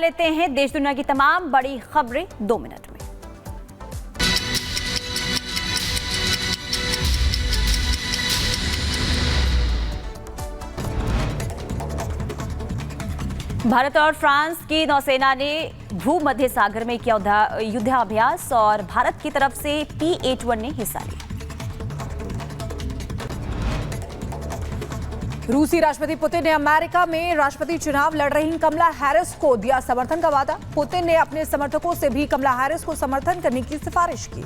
लेते हैं देश दुनिया की तमाम बड़ी खबरें 2 मिनट में। भारत और फ्रांस की नौसेना ने भूमध्य सागर में किया युद्धाभ्यास और भारत की तरफ से P-81 ने हिस्सा लिया। रूसी राष्ट्रपति पुतिन ने अमेरिका में राष्ट्रपति चुनाव लड़ रही कमला हैरिस को दिया समर्थन का वादा। पुतिन ने अपने समर्थकों से भी कमला हैरिस को समर्थन करने की सिफारिश की।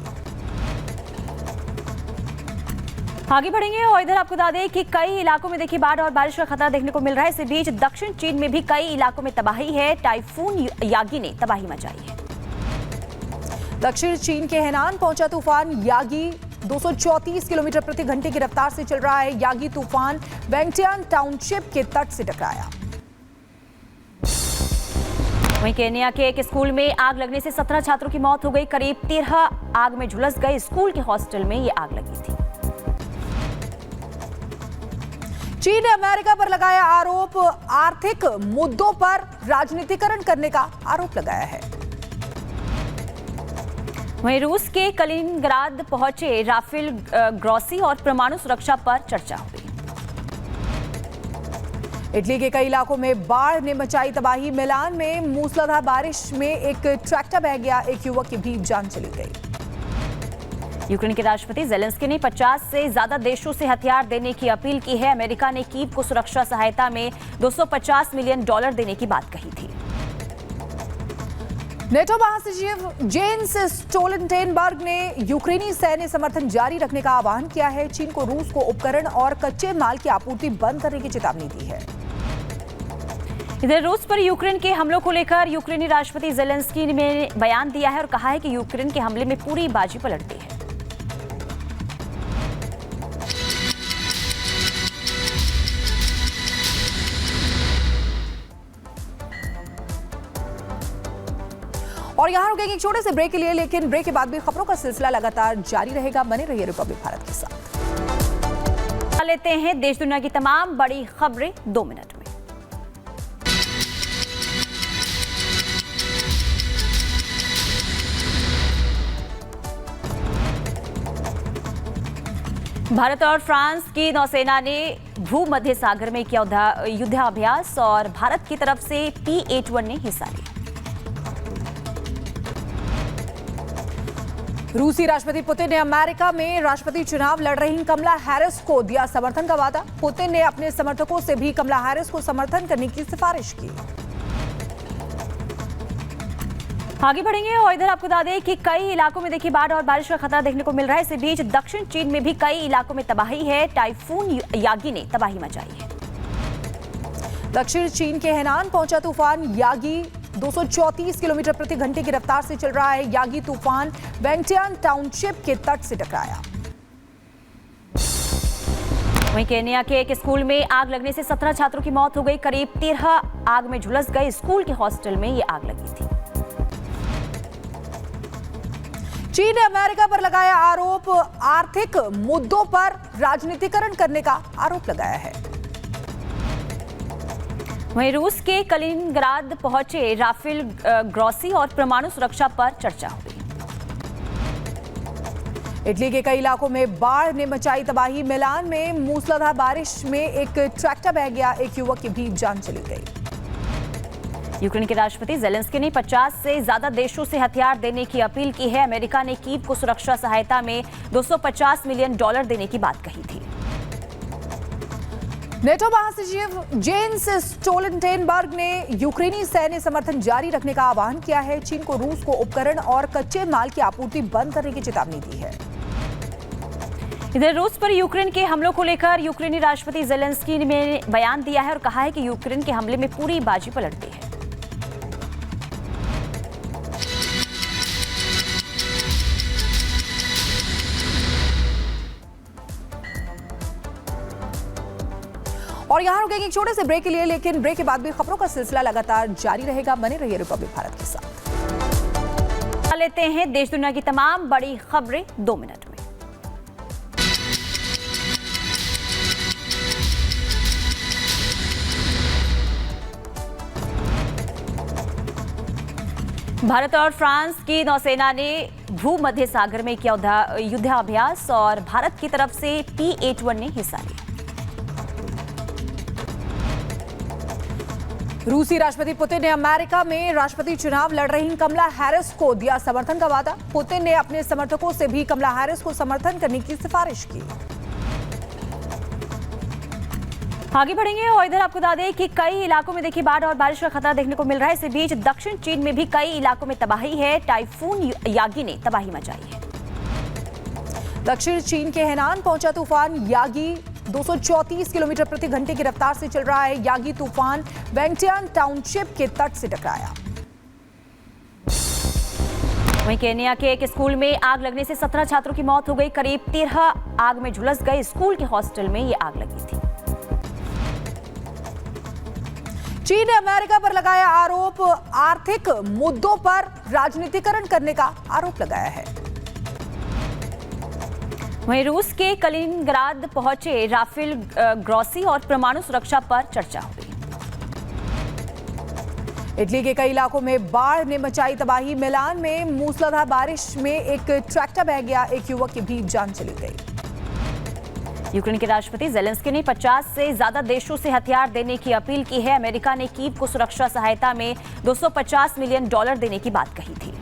आगे बढ़ेंगे और इधर आपको बता दें कि कई इलाकों में देखिए बाढ़ और बारिश का खतरा देखने को मिल रहा है। इसी बीच दक्षिण चीन में भी कई इलाकों में तबाही है। टाइफून यागी ने तबाही मचाई है। दक्षिण चीन के हेनान पहुंचा तूफान यागी 234 किलोमीटर प्रति घंटे की रफ्तार से चल रहा है। यागी तूफान वेंगटियान टाउनशिप के तट से टकराया। वहीं केन्या के एक स्कूल में आग लगने से 17 छात्रों की मौत हो गई। करीब 13 आग में झुलस गए। स्कूल के हॉस्टल में ये आग लगी थी। चीन ने अमेरिका पर लगाया आरोप। आर्थिक मुद्दों पर राजनीतिकरण करने का आरोप लगाया है। वहीं रूस के कलिनिंग्राद पहुंचे राफेल ग्रॉसी और परमाणु सुरक्षा पर चर्चा हुई। इटली के कई इलाकों में बाढ़ ने मचाई तबाही। मिलान में मूसलाधार बारिश में एक ट्रैक्टर बह गया। एक युवक की भी जान चली गई। यूक्रेन के राष्ट्रपति जेलेंस्की ने 50 से ज्यादा देशों से हथियार देने की अपील की है। अमेरिका ने कीव को सुरक्षा सहायता में $250 मिलियन देने की बात कही थी। नेटो महासचिव जेन्स स्टोल्टेनबर्ग ने यूक्रेनी सैन्य समर्थन जारी रखने का आह्वान किया है। चीन को रूस को उपकरण और कच्चे माल की आपूर्ति बंद करने की चेतावनी दी है। इधर रूस पर यूक्रेन के हमलों को लेकर यूक्रेनी राष्ट्रपति जेलेंस्की ने बयान दिया है और कहा है कि यूक्रेन के हमले में पूरी बाजी पलटती है। और यहाँ रुकेंगे एक छोटे से ब्रेक के लिए, लेकिन ब्रेक के बाद भी खबरों का सिलसिला लगातार जारी रहेगा। बने रहिए रिपब्लिक भारत के साथ। लेते हैं देश दुनिया की तमाम बड़ी खबरें 2 मिनट में। भारत और फ्रांस की नौसेना ने भूमध्य सागर में किया युद्धाभ्यास और भारत की तरफ से P-81 ने हिस्सा लिया। रूसी राष्ट्रपति पुतिन ने अमेरिका में राष्ट्रपति चुनाव लड़ रही कमला हैरिस को दिया समर्थन का वादा। पुतिन ने अपने समर्थकों से भी कमला हैरिस को समर्थन करने की सिफारिश की। आगे बढ़ेंगे और इधर आपको बता दें कि कई इलाकों में देखिए बाढ़ और बारिश का खतरा देखने को मिल रहा है। इसी बीच दक्षिण चीन में भी कई इलाकों में तबाही है। टाइफून यागी ने तबाही मचाई है। दक्षिण चीन के हेनान पहुंचा तूफान यागी 234 किलोमीटर प्रति घंटे की रफ्तार से चल रहा है। यागी तूफान वेंगटियान टाउनशिप के तट से टकराया। वहीं केन्या के एक स्कूल में आग लगने से 17 छात्रों की मौत हो गई। करीब 13 आग में झुलस गए। स्कूल के हॉस्टल में ये आग लगी थी। चीन ने अमेरिका पर लगाया आरोप। आर्थिक मुद्दों पर राजनीतिकरण करने का आरोप लगाया है। वहीं रूस के कलिनिंग्राद पहुंचे राफेल ग्रॉसी और परमाणु सुरक्षा पर चर्चा हुई। इटली के कई इलाकों में बाढ़ ने मचाई तबाही। मिलान में मूसलाधार बारिश में एक ट्रैक्टर बह गया। एक युवक की भी जान चली गई। यूक्रेन के राष्ट्रपति जेलेंस्की ने 50 से ज्यादा देशों से हथियार देने की अपील की है। अमेरिका ने कीव को सुरक्षा सहायता में $250 मिलियन देने की बात कही थी। नेटो महासचिव जेन्स स्टोल्टेनबर्ग ने यूक्रेनी सैन्य समर्थन जारी रखने का आह्वान किया है। चीन को रूस को उपकरण और कच्चे माल की आपूर्ति बंद करने की चेतावनी दी है। इधर रूस पर यूक्रेन के हमलों को लेकर यूक्रेनी राष्ट्रपति जेलेंस्की ने बयान दिया है और कहा है कि यूक्रेन के हमले में पूरी बाजी पलटती है। और यहाँ रुकेंगे एक छोटे से ब्रेक के लिए, लेकिन ब्रेक के बाद भी खबरों का सिलसिला लगातार जारी रहेगा। बने रहिए रिपब्लिक भारत के साथ। लेते हैं देश दुनिया की तमाम बड़ी खबरें 2 मिनट में। भारत और फ्रांस की नौसेना ने भूमध्य सागर में किया युद्धाभ्यास और भारत की तरफ से P-81 ने हिस्सा लिया। रूसी राष्ट्रपति पुतिन ने अमेरिका में राष्ट्रपति चुनाव लड़ रही कमला हैरिस को दिया समर्थन का वादा। पुतिन ने अपने समर्थकों से भी कमला हैरिस को समर्थन करने की सिफारिश की। आगे बढ़ेंगे और इधर आपको बता दें कि कई इलाकों में देखिए बाढ़ और बारिश का खतरा देखने को मिल रहा है। इसी बीच दक्षिण चीन में भी कई इलाकों में तबाही है। टाइफून यागी ने तबाही मचाई है। दक्षिण चीन के हेनान पहुंचा तूफान यागी 234 किलोमीटर प्रति घंटे की रफ्तार से चल रहा है। यागी तूफान वेंगटियान टाउनशिप के तट से टकराया। वहीं केन्या के एक स्कूल में आग लगने से 17 छात्रों की मौत हो गई। करीब 13 आग में झुलस गए। स्कूल के हॉस्टल में ये आग लगी थी। चीन ने अमेरिका पर लगाया आरोप। आर्थिक मुद्दों पर राजनीतिकरण करने का आरोप लगाया है। वहीं रूस के कलिनिंग्राद पहुंचे राफेल ग्रॉसी और परमाणु सुरक्षा पर चर्चा हुई। इटली के कई इलाकों में बाढ़ ने मचाई तबाही। मिलान में मूसलाधार बारिश में एक ट्रैक्टर बह गया। एक युवक की भी जान चली गई। यूक्रेन के राष्ट्रपति जेलेंस्की ने 50 से ज्यादा देशों से हथियार देने की अपील की है। अमेरिका ने कीव को सुरक्षा सहायता में $250 मिलियन देने की बात कही थी।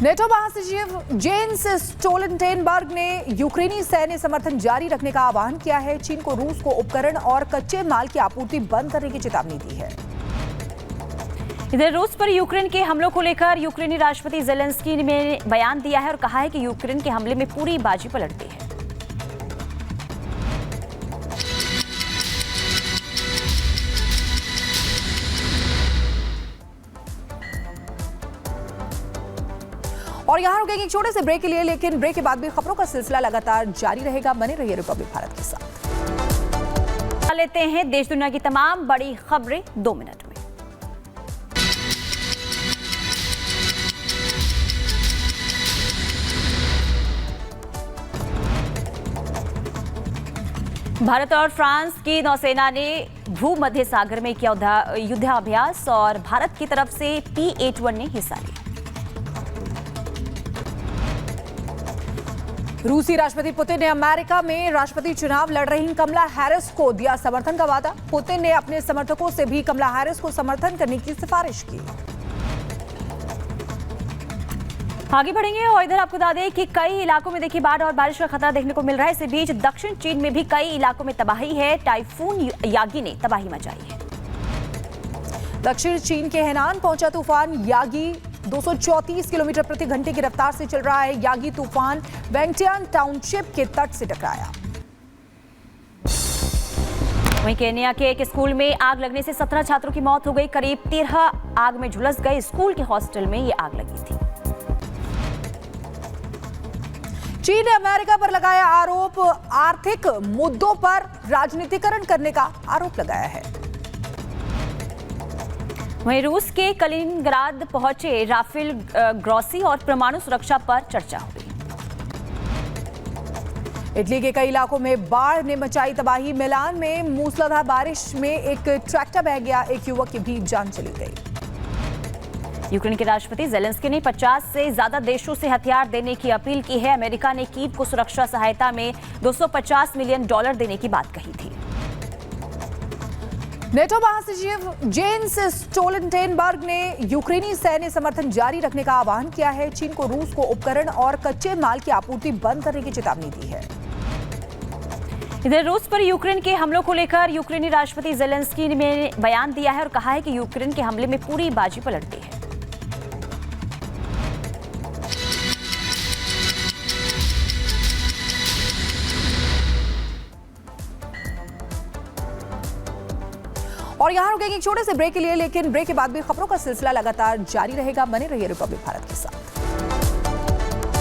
नेटो महासचिव जेन्स स्टोल्टनबर्ग ने यूक्रेनी सैन्य समर्थन जारी रखने का आह्वान किया है। चीन को रूस को उपकरण और कच्चे माल की आपूर्ति बंद करने की चेतावनी दी है। इधर रूस पर यूक्रेन के हमलों को लेकर यूक्रेनी राष्ट्रपति जेलेंस्की ने बयान दिया है और कहा है कि यूक्रेन के हमले में पूरी बाजी पलटती है। और यहां रुकेंगे एक छोटे से ब्रेक के लिए, लेकिन ब्रेक के बाद भी खबरों का सिलसिला लगातार जारी रहेगा। बने रहिए रिपब्लिक भारत के साथ। लेते हैं देश दुनिया की तमाम बड़ी खबरें 2 मिनट में। भारत और फ्रांस की नौसेना ने भूमध्य सागर में किया युद्धाभ्यास और भारत की तरफ से P-81 ने हिस्सा लिया। रूसी राष्ट्रपति पुतिन ने अमेरिका में राष्ट्रपति चुनाव लड़ रही कमला हैरिस को दिया समर्थन का वादा। पुतिन ने अपने समर्थकों से भी कमला हैरिस को समर्थन करने की सिफारिश की। आगे बढ़ेंगे और इधर आपको बता दें कि कई इलाकों में देखिए बाढ़ और बारिश का खतरा देखने को मिल रहा है। इसी बीच दक्षिण चीन में भी कई इलाकों में तबाही है। टाइफून यागी ने तबाही मचाई है। दक्षिण चीन के हेनान पहुंचा तूफान यागी 234 किलोमीटर प्रति घंटे की रफ्तार से चल रहा है। यागी तूफान वेंगटियान टाउनशिप के तट से टकराया। वहीं केन्या के एक स्कूल में आग लगने से 17 छात्रों की मौत हो गई। करीब 13 आग में झुलस गए। स्कूल के हॉस्टल में ये आग लगी थी। चीन ने अमेरिका पर लगाया आरोप। आर्थिक मुद्दों पर राजनीतिकरण करने का आरोप लगाया है। वहीं रूस के कलिनिंग्राद पहुंचे राफेल ग्रॉसी और परमाणु सुरक्षा पर चर्चा हुई। इटली के कई इलाकों में बाढ़ ने मचाई तबाही। मिलान में मूसलाधार बारिश में एक ट्रैक्टर बह गया। एक युवक की भी जान चली गई। यूक्रेन के राष्ट्रपति जेलेंस्की ने 50 से ज्यादा देशों से हथियार देने की अपील की है। अमेरिका ने कीव को सुरक्षा सहायता में $250 मिलियन देने की बात कही थी। नेटो महासचिव जेन्स स्टोल्टनबर्ग ने यूक्रेनी सैन्य समर्थन जारी रखने का आह्वान किया है। चीन को रूस को उपकरण और कच्चे माल की आपूर्ति बंद करने की चेतावनी दी है। इधर रूस पर यूक्रेन के हमलों को लेकर यूक्रेनी राष्ट्रपति जेलेंस्की ने बयान दिया है और कहा है कि यूक्रेन के हमले में पूरी बाजी पलटती है। और यहां रुकेंगे एक छोटे से ब्रेक के लिए, लेकिन ब्रेक के बाद भी खबरों का सिलसिला लगातार जारी रहेगा। बने रहिए रिपब्लिक भारत के साथ।